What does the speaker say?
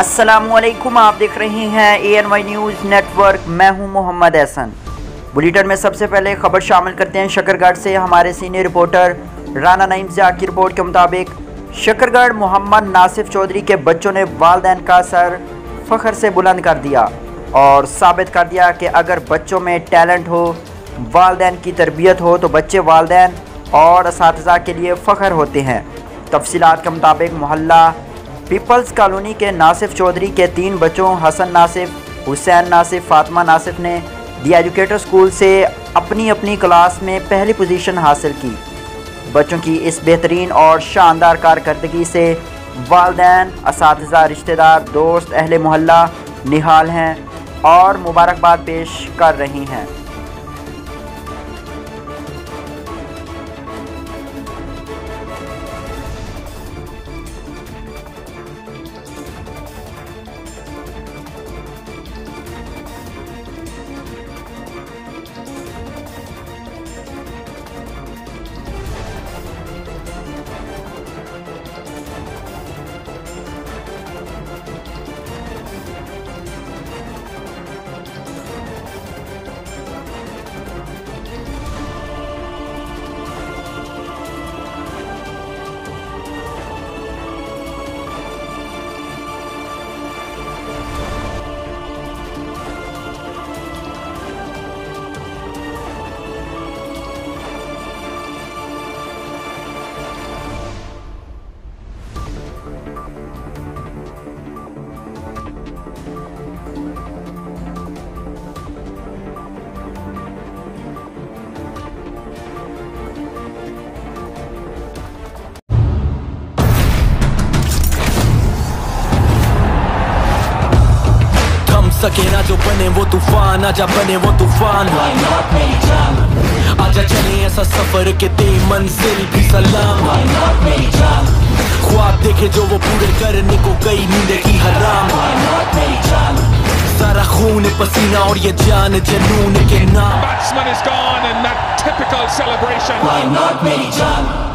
अस्सलामुअलैकुम, आप देख रहे हैं ANY न्यूज़ नेटवर्क। मैं हूं मोहम्मद एहसन। बुलेटिन में सबसे पहले खबर शामिल करते हैं शकरगढ़ से। हमारे सीनियर रिपोर्टर राना नईम ज़िया की रिपोर्ट के मुताबिक शकरगढ़ मोहम्मद नासिफ चौधरी के बच्चों ने वालिदैन का सर फ़ख्र से बुलंद कर दिया और साबित कर दिया कि अगर बच्चों में टैलेंट हो, वालिदैन की तरबियत हो तो बच्चे वालिदैन और असातिज़ा के लिए फ़ख्र होते हैं। तफसीलात के मुताबिक मोहल्ला पीपल्स कॉलोनी के नासिफ चौधरी के 3 बच्चों हसन नासिफ, हुसैन नासिफ, फातिमा नासिफ ने दी एजुकेटर स्कूल से अपनी अपनी क्लास में पहली पोजीशन हासिल की। बच्चों की इस बेहतरीन और शानदार कारकर्दगी से वालिदैन, असातिज़ा, रिश्तेदार, दोस्त, अहले मोहल्ला निहाल हैं और मुबारकबाद पेश कर रही हैं। सके ना जो बने वो तूफान, आजा बने वो तूफान। आजा चले ऐसा सफर के ते मंजिल भी सलाम। ख्वाब देखे जो वो पूरे करने को गई नींद की हराम। सारा खून पसीना और ये जान जनून के नाम। Batsman is gone and that typical celebration. Why not मेरी जान?